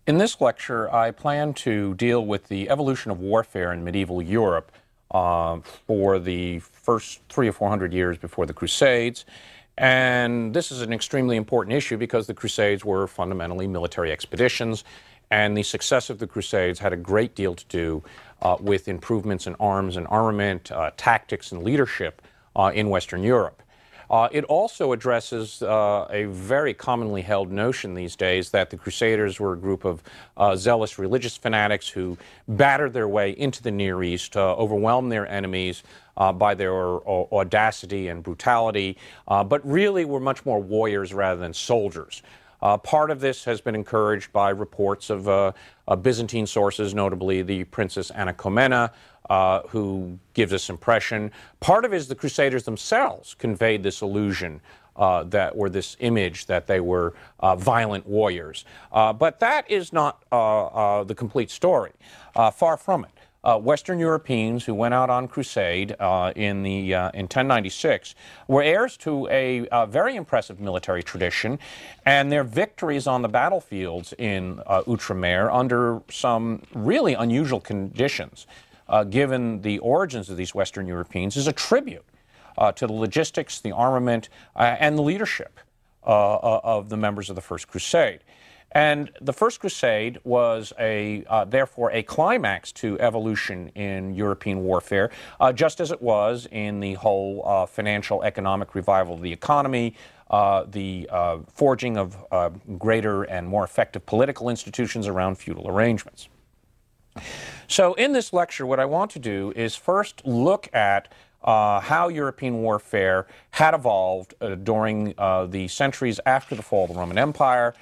In this lecture, I plan to deal with the evolution of warfare in medieval Europe for the first 300 or 400 years before the Crusades. And this is an extremely important issue because the Crusades were fundamentally military expeditions, and the success of the Crusades had a great deal to do with improvements in arms and armament, tactics and leadership in Western Europe. It also addresses a very commonly held notion these days that the Crusaders were a group of zealous religious fanatics who battered their way into the Near East, overwhelmed their enemies by their audacity and brutality, but really were much more warriors rather than soldiers. Part of this has been encouraged by reports of Byzantine sources, notably the Princess Anna Comnena, who gives this impression. Part of it is the Crusaders themselves conveyed this illusion or this image that they were violent warriors. But that is not the complete story. Far from it. Western Europeans who went out on crusade in 1096 were heirs to a very impressive military tradition, and their victories on the battlefields in Outremer under some really unusual conditions, given the origins of these Western Europeans, is a tribute to the logistics, the armament, and the leadership of the members of the First Crusade. And the First Crusade was therefore a climax to evolution in European warfare, just as it was in the whole financial economic revival of the economy, the forging of greater and more effective political institutions around feudal arrangements. So in this lecture, what I want to do is first look at how European warfare had evolved during the centuries after the fall of the Roman Empire.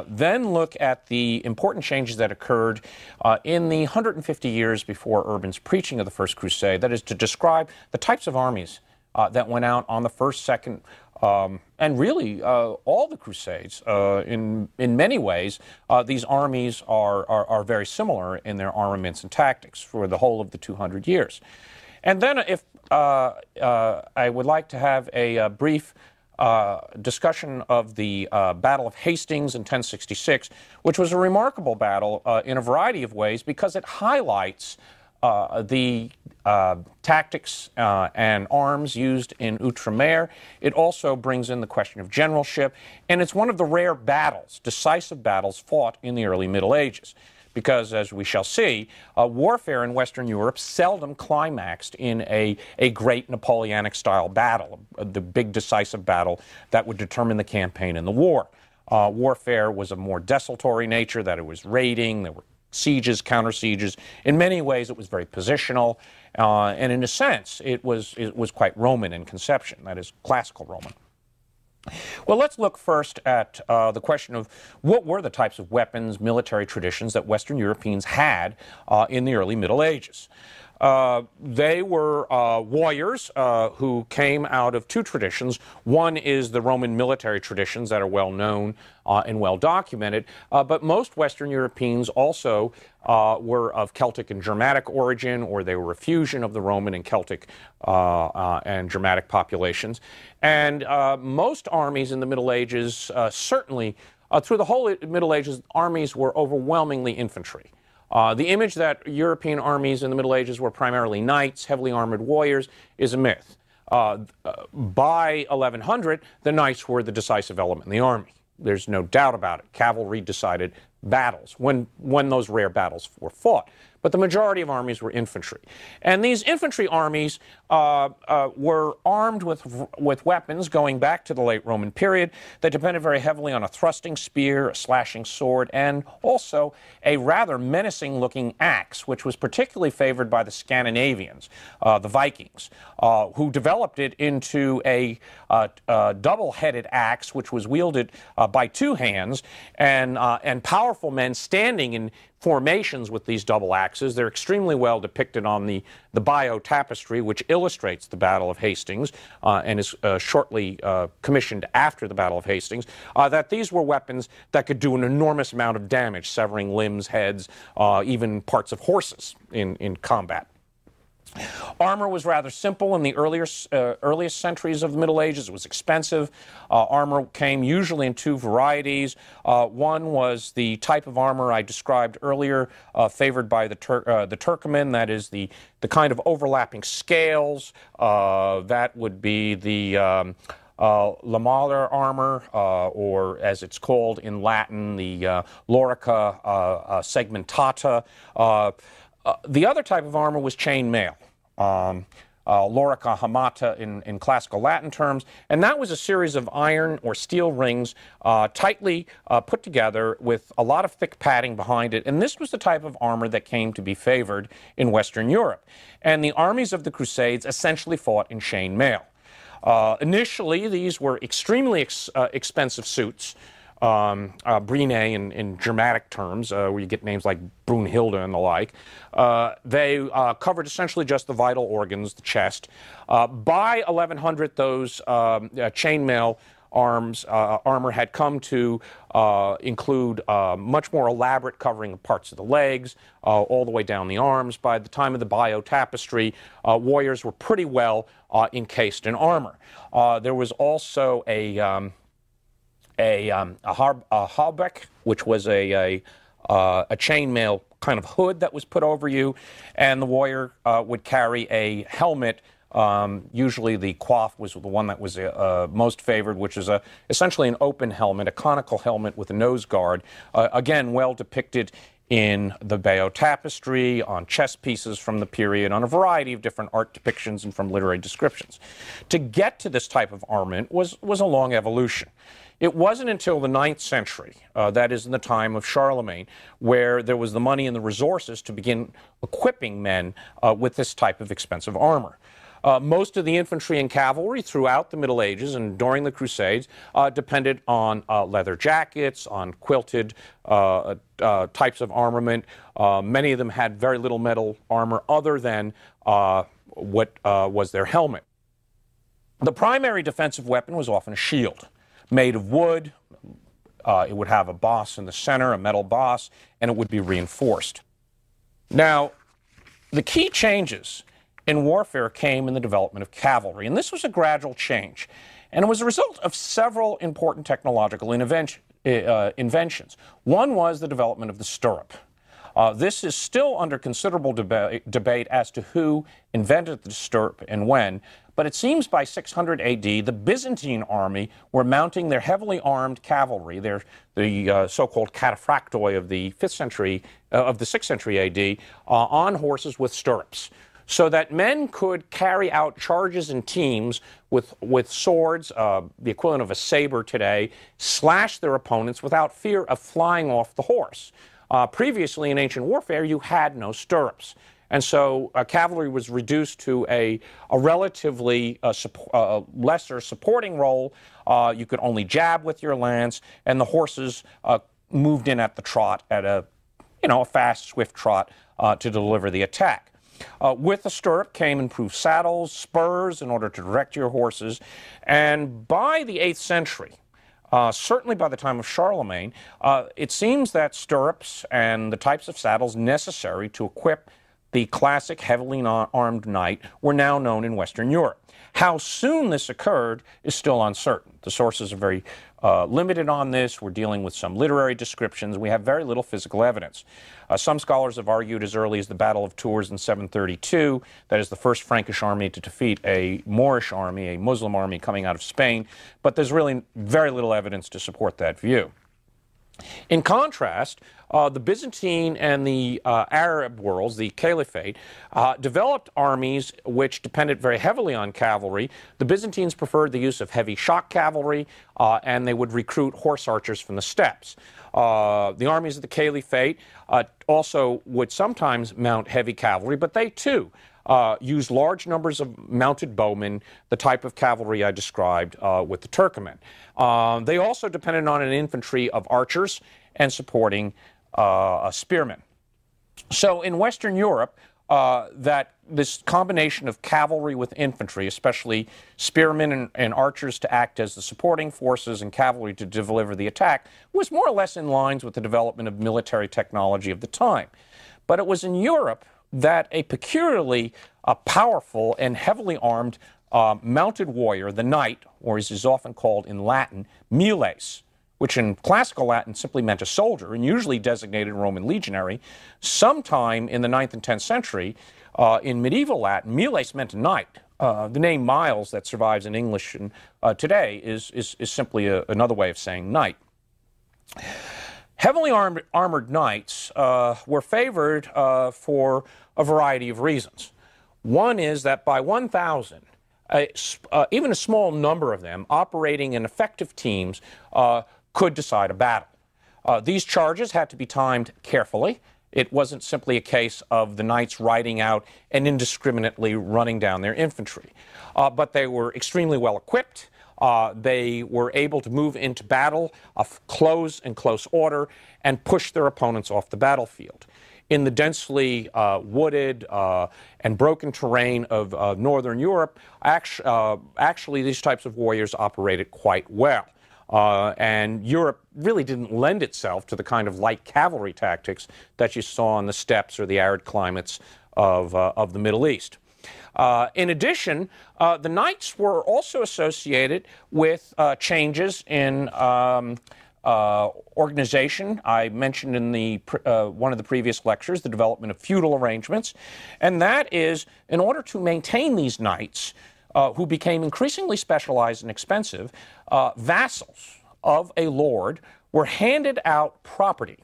Then look at the important changes that occurred in the 150 years before Urban's preaching of the First Crusade, that is to describe the types of armies that went out on the first, second, and really all the Crusades. In many ways, these armies are very similar in their armaments and tactics for the whole of the 200 years. And then if I would like to have a brief discussion of the Battle of Hastings in 1066, which was a remarkable battle in a variety of ways because it highlights the tactics and arms used in Outremer. It also brings in the question of generalship, and it's one of the rare battles, decisive battles, fought in the early Middle Ages. Because, as we shall see, warfare in Western Europe seldom climaxed in a great Napoleonic-style battle, the big decisive battle that would determine the campaign and the war. Warfare was of more desultory nature, that it was raiding, there were sieges, counter-sieges. In many ways, it was very positional, and in a sense, it was quite Roman in conception, that is, classical Roman. Well, let's look first at the question of what were the types of weapons, military traditions that Western Europeans had in the early Middle Ages. They were warriors who came out of two traditions. One is the Roman military traditions that are well known and well documented, but most Western Europeans also were of Celtic and Germanic origin, or they were a fusion of the Roman and Celtic and Germanic populations. And most armies in the Middle Ages, certainly through the whole Middle Ages, armies were overwhelmingly infantry. The image that European armies in the Middle Ages were primarily knights, heavily armored warriors, is a myth. By 1100, the knights were the decisive element in the army. There's no doubt about it. Cavalry decided battles when those rare battles were fought. But the majority of armies were infantry. And these infantry armies were armed with weapons going back to the late Roman period that depended very heavily on a thrusting spear, a slashing sword, and also a rather menacing-looking axe, which was particularly favored by the Scandinavians, the Vikings, who developed it into a double-headed axe, which was wielded by two hands, and powerful men standing in formations with these double axes. They're extremely well depicted on the Bayeux Tapestry, which illustrates the Battle of Hastings and is shortly commissioned after the Battle of Hastings, that these were weapons that could do an enormous amount of damage, severing limbs, heads, even parts of horses in combat. Armor was rather simple in the earliest centuries of the Middle Ages. It was expensive. Armor came usually in two varieties. One was the type of armor I described earlier, favored by the Turkoman, that is the kind of overlapping scales. That would be the lamellar armor, or as it's called in Latin, the lorica segmentata. The other type of armor was chainmail. Lorica hamata in classical Latin terms, and that was a series of iron or steel rings tightly put together with a lot of thick padding behind it, and this was the type of armor that came to be favored in Western Europe. And the armies of the Crusades essentially fought in chainmail. Initially, these were extremely expensive suits. Brine in Germanic terms, where you get names like Brunhilde and the like. They covered essentially just the vital organs, the chest. By 1100, those chainmail armor had come to include much more elaborate covering of parts of the legs, all the way down the arms. By the time of the Bayeux Tapestry, warriors were pretty well encased in armor. There was also a hauberk, which was a chainmail kind of hood that was put over you, and the warrior would carry a helmet. Usually the coif was the one that was most favored, which is essentially an open helmet, a conical helmet with a nose guard, again, well depicted in the Bayeux Tapestry, on chess pieces from the period, on a variety of different art depictions and from literary descriptions. To get to this type of armament was a long evolution. It wasn't until the 9th century, that is in the time of Charlemagne, where there was the money and the resources to begin equipping men with this type of expensive armor. Most of the infantry and cavalry throughout the Middle Ages and during the Crusades depended on leather jackets, on quilted types of armament. Many of them had very little metal armor other than what was their helmet. The primary defensive weapon was often a shield, made of wood. It would have a boss in the center, a metal boss, and it would be reinforced. Now, the key changes in warfare came in the development of cavalry, and this was a gradual change. And it was a result of several important technological inventions. One was the development of the stirrup. This is still under considerable debate as to who invented the stirrup and when, but it seems by 600 AD, the Byzantine army were mounting their heavily armed cavalry, the so-called cataphractoi of the 6th century AD, on horses with stirrups, so that men could carry out charges in teams with swords, the equivalent of a saber today, slash their opponents without fear of flying off the horse. Previously, in ancient warfare, you had no stirrups. And so cavalry was reduced to a relatively lesser supporting role. You could only jab with your lance, and the horses moved in at the trot at a fast, swift trot to deliver the attack. With the stirrup came improved saddles, spurs in order to direct your horses, and by the 8th century, certainly by the time of Charlemagne, it seems that stirrups and the types of saddles necessary to equip the classic heavily armed knight were now known in Western Europe. How soon this occurred is still uncertain. The sources are very limited on this. We're dealing with some literary descriptions. We have very little physical evidence. Some scholars have argued as early as the Battle of Tours in 732, that is the first Frankish army to defeat a Moorish army, a Muslim army coming out of Spain, but there's really very little evidence to support that view. In contrast, the Byzantine and the Arab worlds, the Caliphate, developed armies which depended very heavily on cavalry. The Byzantines preferred the use of heavy shock cavalry, and they would recruit horse archers from the steppes. The armies of the Caliphate also would sometimes mount heavy cavalry, but they too used large numbers of mounted bowmen, the type of cavalry I described with the Turkoman. They also depended on an infantry of archers and supporting spearmen. So in Western Europe, this combination of cavalry with infantry, especially spearmen and archers to act as the supporting forces and cavalry to deliver the attack, was more or less in line with the development of military technology of the time. But it was in Europe that a peculiarly a powerful and heavily armed mounted warrior, the knight, or as is often called in Latin, miles, which in classical Latin simply meant a soldier and usually designated a Roman legionary. Sometime in the 9th and 10th century, in medieval Latin, miles meant a knight. The name Miles that survives in English today is simply another way of saying knight. Heavily armored knights were favored for a variety of reasons. One is that by 1,000, even a small number of them operating in effective teams could decide a battle. These charges had to be timed carefully. It wasn't simply a case of the knights riding out and indiscriminately running down their infantry, but they were extremely well equipped. They were able to move into battle close order and push their opponents off the battlefield. In the densely wooded and broken terrain of northern Europe, actually these types of warriors operated quite well. And Europe really didn't lend itself to the kind of light cavalry tactics that you saw in the steppes or the arid climates of the Middle East. In addition, the knights were also associated with changes in organization. I mentioned in one of the previous lectures the development of feudal arrangements, and that is in order to maintain these knights, who became increasingly specialized and expensive, vassals of a lord were handed out property.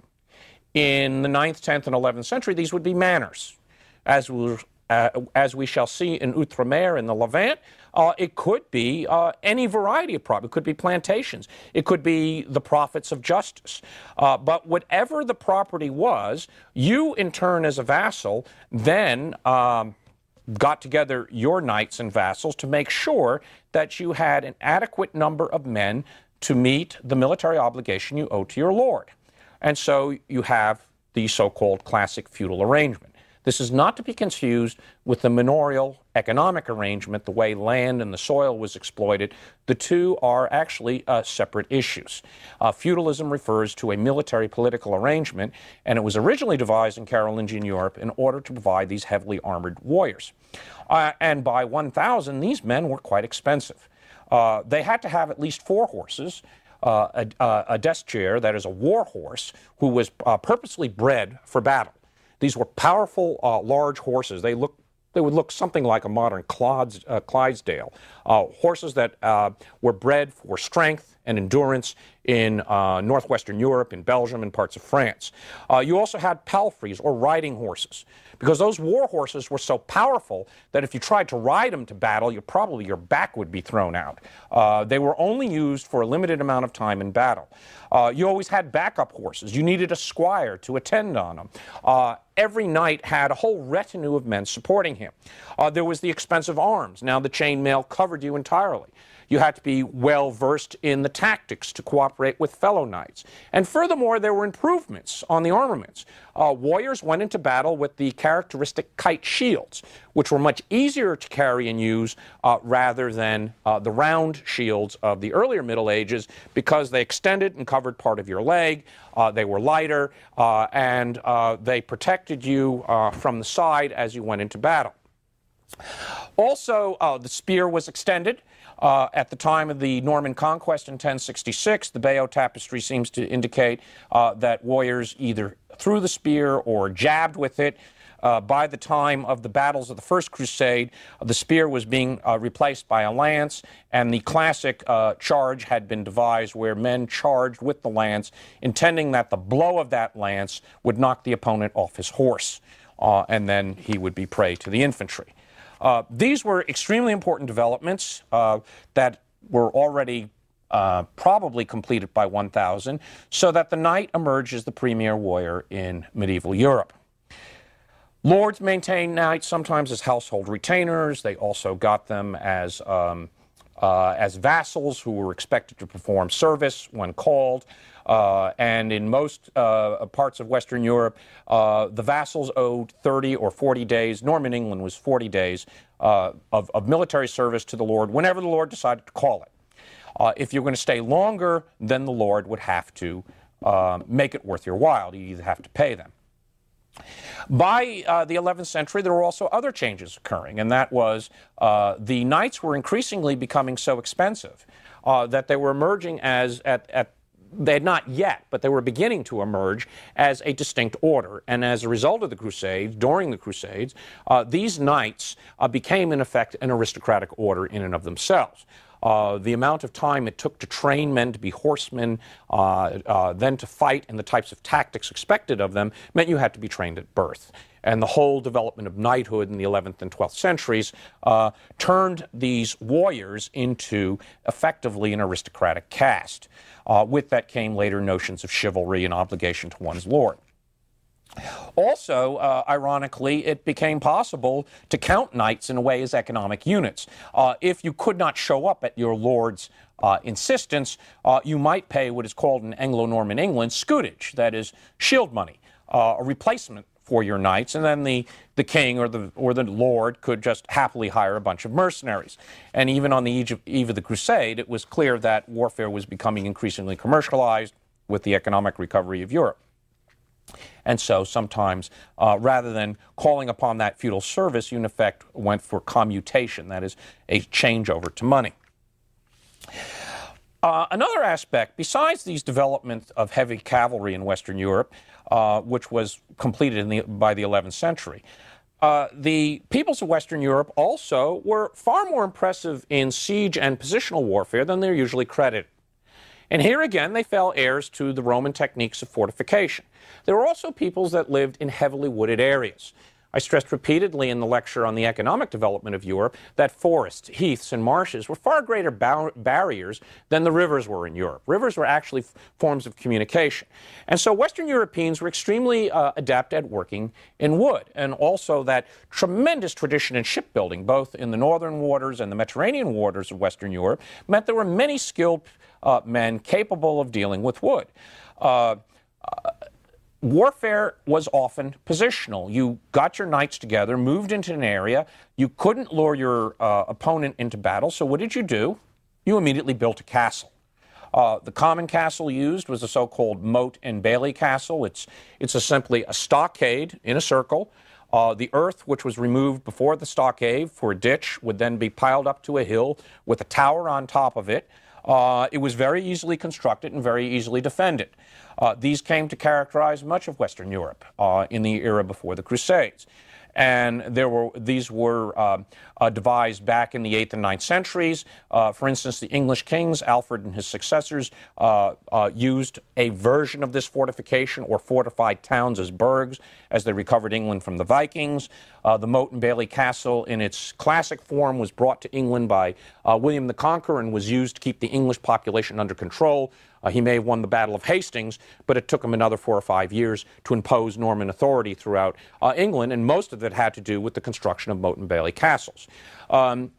In the 9th, 10th, and 11th century, these would be manors. As we shall see in Outremer in the Levant, it could be any variety of property. It could be plantations. It could be the profits of justice. But whatever the property was, you in turn as a vassal then got together your knights and vassals to make sure that you had an adequate number of men to meet the military obligation you owe to your lord. And so you have the so-called classic feudal arrangement. This is not to be confused with the manorial economic arrangement, the way land and the soil was exploited. The two are actually separate issues. Feudalism refers to a military political arrangement, and it was originally devised in Carolingian Europe in order to provide these heavily armored warriors. And by 1,000, these men were quite expensive. They had to have at least 4 horses, a destrier, that is a war horse, who was purposely bred for battle. These were powerful, large horses. They would look something like a modern Clydesdale. Horses that were bred for strength and endurance in northwestern Europe, in Belgium, and parts of France. You also had palfreys, or riding horses, because those war horses were so powerful that if you tried to ride them to battle, your back would be thrown out. They were only used for a limited amount of time in battle. You always had backup horses. You needed a squire to attend on them. Every knight had a whole retinue of men supporting him. There was the expensive arms. Now the chainmail covered you entirely. You had to be well versed in the tactics to cooperate with fellow knights. And furthermore, there were improvements on the armaments. Warriors went into battle with the characteristic kite shields, which were much easier to carry and use rather than the round shields of the earlier Middle Ages, because they extended and covered part of your leg. They were lighter, and they protected you from the side as you went into battle. Also, the spear was extended. At the time of the Norman conquest in 1066, the Bayeux Tapestry seems to indicate that warriors either threw the spear or jabbed with it. By the time of the battles of the First Crusade, the spear was being replaced by a lance, and the classic charge had been devised where men charged with the lance, intending that the blow of that lance would knock the opponent off his horse, and then he would be prey to the infantry. These were extremely important developments that were already probably completed by 1,000, so that the knight emerged as the premier warrior in medieval Europe. Lords maintained knights sometimes as household retainers. They also got them as vassals who were expected to perform service when called. And in most parts of Western Europe, the vassals owed 30 or 40 days. Norman England was 40 days of military service to the lord whenever the lord decided to call it. If you're going to stay longer, then the lord would have to make it worth your while. You either have to pay them. By the 11th century, there were also other changes occurring, and that was the knights were increasingly becoming so expensive that they were emerging as, they had not yet, but they were beginning to emerge as a distinct order. And as a result of the Crusades, during the Crusades, these knights became, in effect, an aristocratic order in and of themselves. The amount of time it took to train men to be horsemen, then to fight, and the types of tactics expected of them meant you had to be trained at birth. And the whole development of knighthood in the 11th and 12th centuries turned these warriors into effectively an aristocratic caste. With that came later notions of chivalry and obligation to one's lord. Also, ironically, it became possible to count knights in a way as economic units. If you could not show up at your lord's insistence, you might pay what is called in Anglo-Norman England scutage, that is, shield money, a replacement for your knights, and then the king or the lord could just happily hire a bunch of mercenaries. And even on the eve of the crusade, it was clear that warfare was becoming increasingly commercialized with the economic recovery of Europe. And so sometimes, rather than calling upon that feudal service, you in effect went for commutation, that is, a changeover to money. Another aspect, besides these developments of heavy cavalry in Western Europe, which was completed by the 11th century, the peoples of Western Europe also were far more impressive in siege and positional warfare than they're usually credited. And here again, they fell heirs to the Roman techniques of fortification. There were also peoples that lived in heavily wooded areas. I stressed repeatedly in the lecture on the economic development of Europe that forests, heaths, and marshes were far greater barriers than the rivers were in Europe. Rivers were actually forms of communication. And so Western Europeans were extremely adept at working in wood, and also that tremendous tradition in shipbuilding, both in the northern waters and the Mediterranean waters of Western Europe, meant there were many skilled men capable of dealing with wood. Warfare was often positional. You got your knights together, moved into an area. You couldn't lure your opponent into battle, so what did you do? You immediately built a castle. The common castle used was a so-called moat and bailey castle. It's simply a stockade in a circle. The earth, which was removed before the stockade for a ditch, would then be piled up to a hill with a tower on top of it. It was very easily constructed and very easily defended. These came to characterize much of Western Europe in the era before the Crusades. And these were devised back in the 8th and 9th centuries. For instance, the English kings, Alfred and his successors, used a version of this fortification or fortified towns as burghs as they recovered England from the Vikings. The Moat and Bailey Castle in its classic form was brought to England by William the Conqueror and was used to keep the English population under control. He may have won the Battle of Hastings, but it took him another 4 or 5 years to impose Norman authority throughout England, and most of it had to do with the construction of Moat and Bailey castles.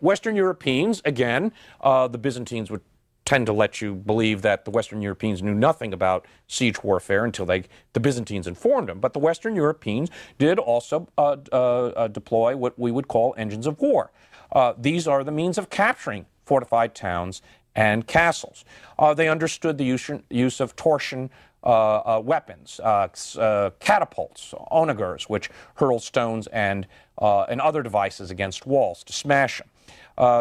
Western Europeans, again, the Byzantines would tend to let you believe that the Western Europeans knew nothing about siege warfare until the Byzantines informed them. But the Western Europeans did also deploy what we would call engines of war. These are the means of capturing fortified towns and castles. They understood the use of torsion weapons, catapults, onagers, which hurl stones and other devices against walls to smash them.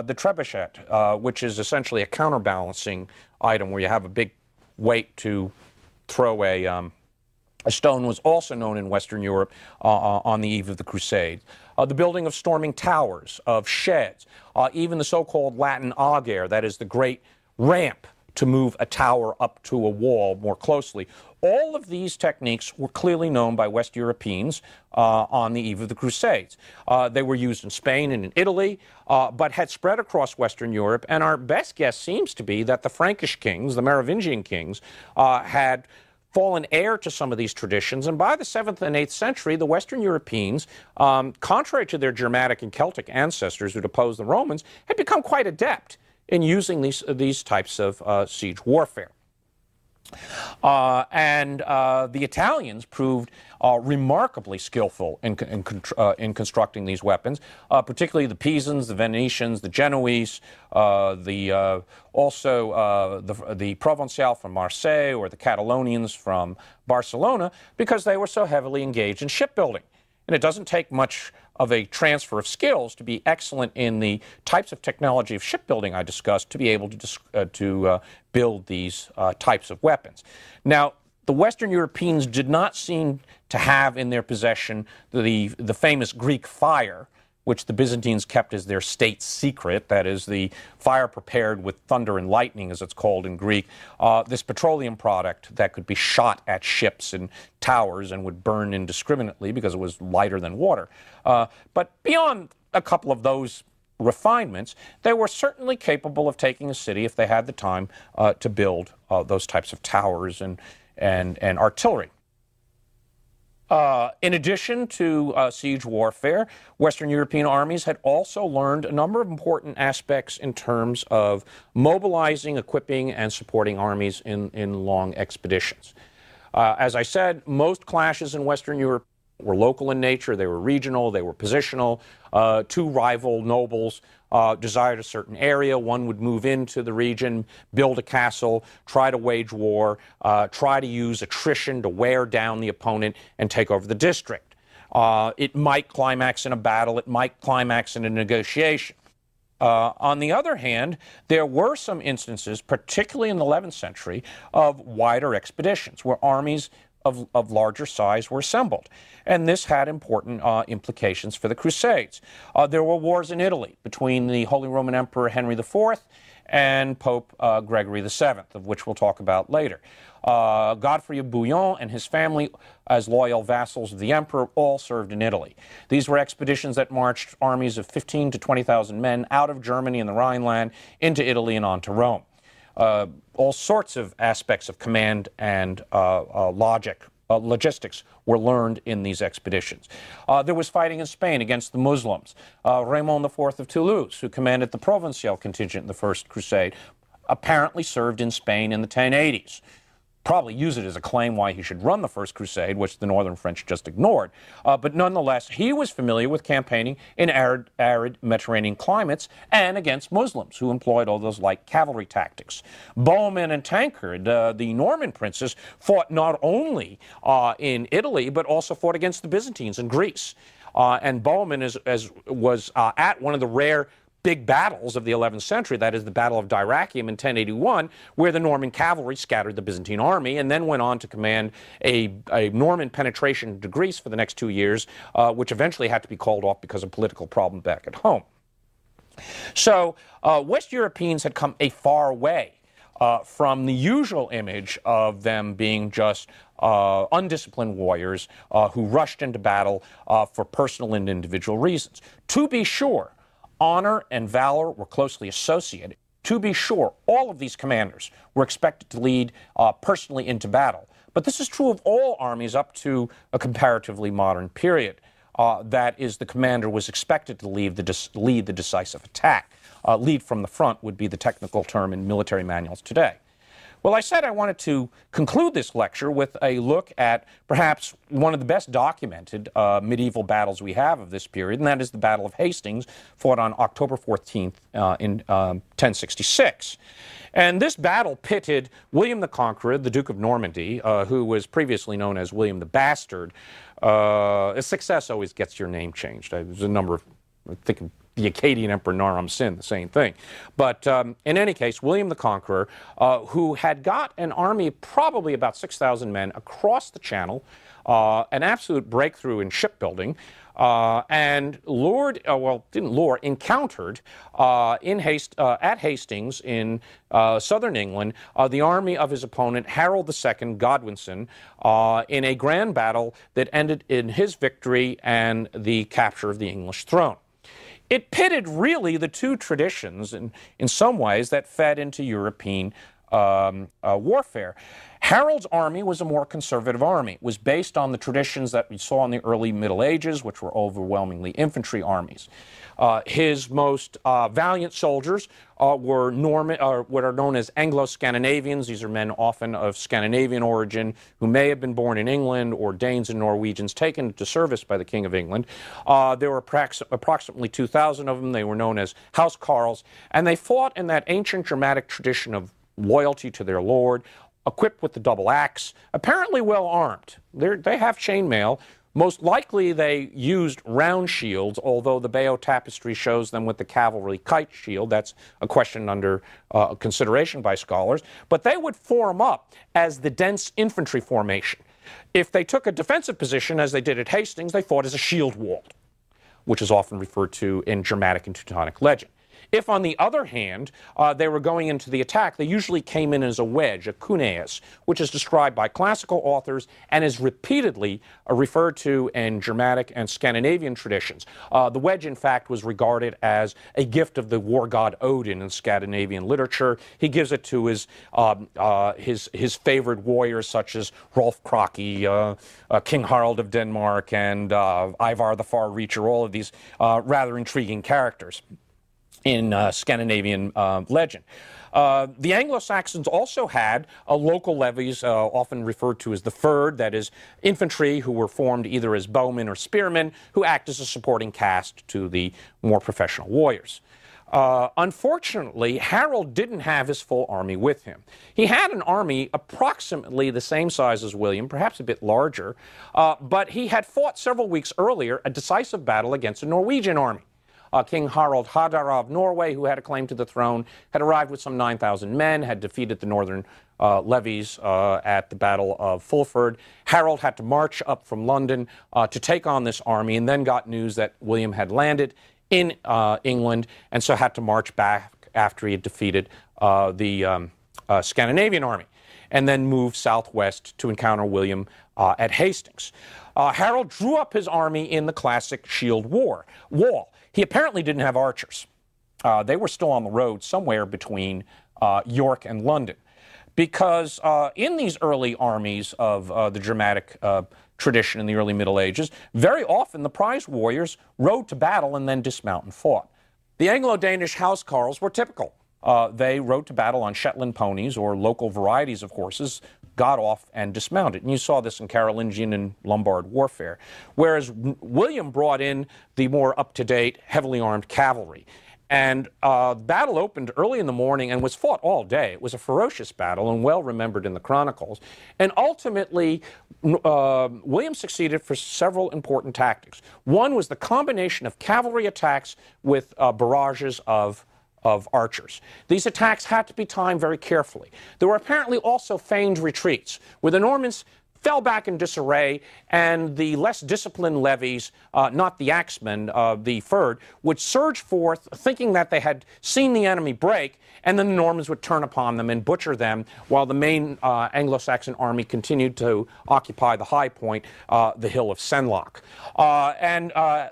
The trebuchet, which is essentially a counterbalancing item where you have a big weight to throw a stone, was also known in Western Europe on the eve of the Crusades. The building of storming towers, of sheds, even the so-called Latin agere, that is the great ramp to move a tower up to a wall more closely. All of these techniques were clearly known by West Europeans on the eve of the Crusades. They were used in Spain and in Italy, but had spread across Western Europe, and our best guess seems to be that the Frankish kings, the Merovingian kings, had fallen heir to some of these traditions, and by the 7th and 8th century, the Western Europeans, contrary to their Germanic and Celtic ancestors who'd opposed the Romans, had become quite adept in using these types of siege warfare. The Italians proved remarkably skillful in constructing these weapons, particularly the Pisans, the Venetians, the Genoese, the Provençal from Marseille, or the Catalonians from Barcelona, because they were so heavily engaged in shipbuilding. And it doesn't take much of a transfer of skills to be excellent in the types of technology of shipbuilding I discussed to be able to build these types of weapons. Now, the Western Europeans did not seem to have in their possession the famous Greek fire, which the Byzantines kept as their state secret. That is, the fire prepared with thunder and lightning, as it's called in Greek, this petroleum product that could be shot at ships and towers and would burn indiscriminately because it was lighter than water. But beyond a couple of those refinements, they were certainly capable of taking a city if they had the time to build those types of towers and artillery. In addition to siege warfare, Western European armies had also learned a number of important aspects in terms of mobilizing, equipping, and supporting armies in long expeditions. As I said, most clashes in Western Europe were local in nature, they were regional, they were positional. Two rival nobles desired a certain area. One would move into the region, build a castle, try to wage war, try to use attrition to wear down the opponent and take over the district. It might climax in a battle, it might climax in a negotiation. On the other hand, there were some instances, particularly in the 11th century, of wider expeditions where armies of larger size were assembled. And this had important implications for the Crusades. There were wars in Italy between the Holy Roman Emperor Henry IV and Pope Gregory VII, of which we'll talk about later. Godfrey of Bouillon and his family, as loyal vassals of the emperor, all served in Italy. These were expeditions that marched armies of 15,000 to 20,000 men out of Germany and the Rhineland into Italy and on to Rome. All sorts of aspects of command and logistics were learned in these expeditions. There was fighting in Spain against the Muslims. Raymond IV of Toulouse, who commanded the Provençal contingent in the First Crusade, apparently served in Spain in the 1080s. Probably use it as a claim why he should run the First Crusade, which the Northern French just ignored. But nonetheless, he was familiar with campaigning in arid Mediterranean climates and against Muslims, who employed all those light cavalry tactics. Bohemond and Tancred, the Norman princes, fought not only in Italy, but also fought against the Byzantines in Greece. And Bohemond was at one of the rare big battles of the 11th century, that is the Battle of Dyrrhachium in 1081, where the Norman cavalry scattered the Byzantine army and then went on to command a Norman penetration to Greece for the next 2 years, which eventually had to be called off because of political problem back at home. So West Europeans had come a far way from the usual image of them being just undisciplined warriors who rushed into battle for personal and individual reasons. To be sure, honor and valor were closely associated. To be sure, all of these commanders were expected to lead personally into battle. But this is true of all armies up to a comparatively modern period. That is, the commander was expected to lead the decisive attack. Lead from the front would be the technical term in military manuals today. Well, I said I wanted to conclude this lecture with a look at perhaps one of the best documented medieval battles we have of this period, and that is the Battle of Hastings, fought on October 14th in 1066. And this battle pitted William the Conqueror, the Duke of Normandy, who was previously known as William the Bastard. A success always gets your name changed. There's a number of, I think, the Akkadian Emperor Naram Sin, the same thing. But in any case, William the Conqueror, who had got an army of probably about 6,000 men across the Channel, an absolute breakthrough in shipbuilding, and encountered at Hastings in southern England the army of his opponent, Harold II Godwinson, in a grand battle that ended in his victory and the capture of the English throne. It pitted really the two traditions in some ways that fed into European warfare. Harold's army was a more conservative army. It was based on the traditions that we saw in the early Middle Ages, which were overwhelmingly infantry armies. His most valiant soldiers were what are known as Anglo-Scandinavians. These are men often of Scandinavian origin who may have been born in England, or Danes and Norwegians taken into service by the King of England. There were approximately 2,000 of them. They were known as Housecarls, and they fought in that ancient Germanic tradition of loyalty to their lord, equipped with the double axe, apparently well armed. They have chainmail. Most likely they used round shields, although the Bayeux tapestry shows them with the cavalry kite shield. That's a question under consideration by scholars. But they would form up as the dense infantry formation. If they took a defensive position, as they did at Hastings, they fought as a shield wall, which is often referred to in Germanic and Teutonic legend. If, on the other hand, they were going into the attack, they usually came in as a wedge, a cuneus, which is described by classical authors and is repeatedly referred to in Germanic and Scandinavian traditions. The wedge, in fact, was regarded as a gift of the war god Odin in Scandinavian literature. He gives it to his favored warriors, such as Rolf Krake, King Harald of Denmark, and Ivar the Far-Reacher, all of these rather intriguing characters in Scandinavian legend. The Anglo-Saxons also had local levies, often referred to as the fyrd, that is, infantry who were formed either as bowmen or spearmen, who act as a supporting caste to the more professional warriors. Unfortunately, Harold didn't have his full army with him. He had an army approximately the same size as William, perhaps a bit larger, but he had fought several weeks earlier a decisive battle against a Norwegian army. King Harald Hardare of Norway, who had a claim to the throne, had arrived with some 9,000 men, had defeated the northern levies at the Battle of Fulford. Harold had to march up from London to take on this army, and then got news that William had landed in England, and so had to march back after he had defeated the Scandinavian army, and then move southwest to encounter William at Hastings. Harold drew up his army in the classic shield wall. He apparently didn't have archers. They were still on the road somewhere between York and London, because in these early armies of the Germanic tradition in the early Middle Ages, very often the prize warriors rode to battle and then dismount and fought. The Anglo-Danish housecarls were typical. They rode to battle on Shetland ponies or local varieties of horses, got off and dismounted. And you saw this in Carolingian and Lombard warfare. Whereas William brought in the more up-to-date, heavily armed cavalry. And battle opened early in the morning and was fought all day. It was a ferocious battle and well remembered in the chronicles. And ultimately, William succeeded for several important tactics. One was the combination of cavalry attacks with barrages of archers. These attacks had to be timed very carefully. There were apparently also feigned retreats, where the Normans fell back in disarray, and the less disciplined levies, not the axemen, the fyrd, would surge forth thinking that they had seen the enemy break, and then the Normans would turn upon them and butcher them, while the main Anglo-Saxon army continued to occupy the high point, the hill of Senlac.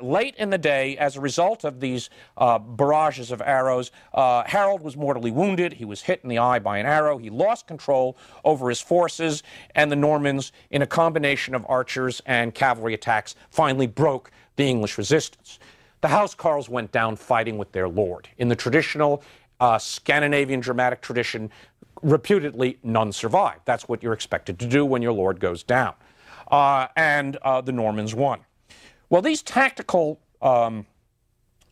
Late in the day, as a result of these barrages of arrows, Harold was mortally wounded. He was hit in the eye by an arrow. He lost control over his forces, and the Normans, in a combination of archers and cavalry attacks, finally broke the English resistance. The housecarls went down fighting with their lord. In the traditional Scandinavian dramatic tradition, reputedly none survived. That's what you're expected to do when your lord goes down. The Normans won. Well, these tactical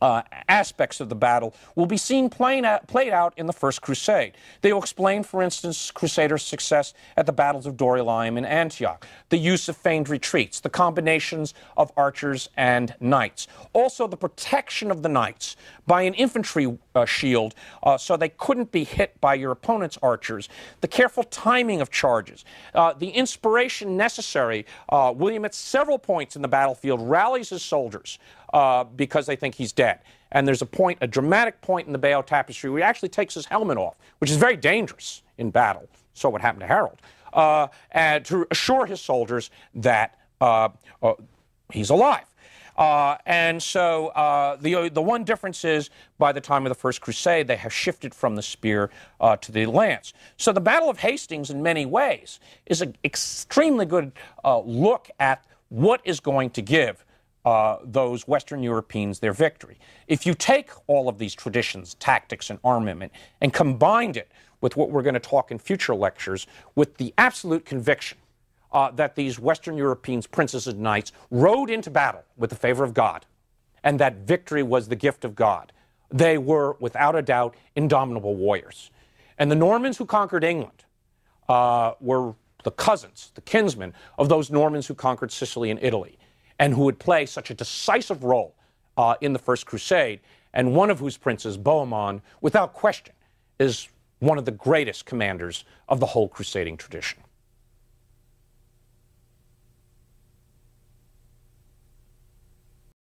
aspects of the battle will be seen played out in the First Crusade. They will explain, for instance, Crusaders' success at the battles of Dorylaeum and Antioch, the use of feigned retreats, the combinations of archers and knights, also the protection of the knights by an infantry shield so they couldn't be hit by your opponent's archers, the careful timing of charges, the inspiration necessary. William, at several points in the battlefield, rallies his soldiers because they think he's dead. And there's a dramatic point in the Bayeux Tapestry where he actually takes his helmet off, which is very dangerous in battle. So what happened to Harold? And to assure his soldiers that he's alive. And so the one difference is, by the time of the First Crusade, they have shifted from the spear to the lance. So the Battle of Hastings, in many ways, is an extremely good look at what is going to give those Western Europeans their victory. If you take all of these traditions, tactics, and armament, and combined it with what we're going to talk in future lectures, with the absolute conviction that these Western Europeans, princes and knights, rode into battle with the favor of God, and that victory was the gift of God. They were, without a doubt, indomitable warriors. And the Normans who conquered England were the cousins, the kinsmen of those Normans who conquered Sicily and Italy, and who would play such a decisive role in the First Crusade, and one of whose princes, Bohemond, without question, is one of the greatest commanders of the whole crusading tradition.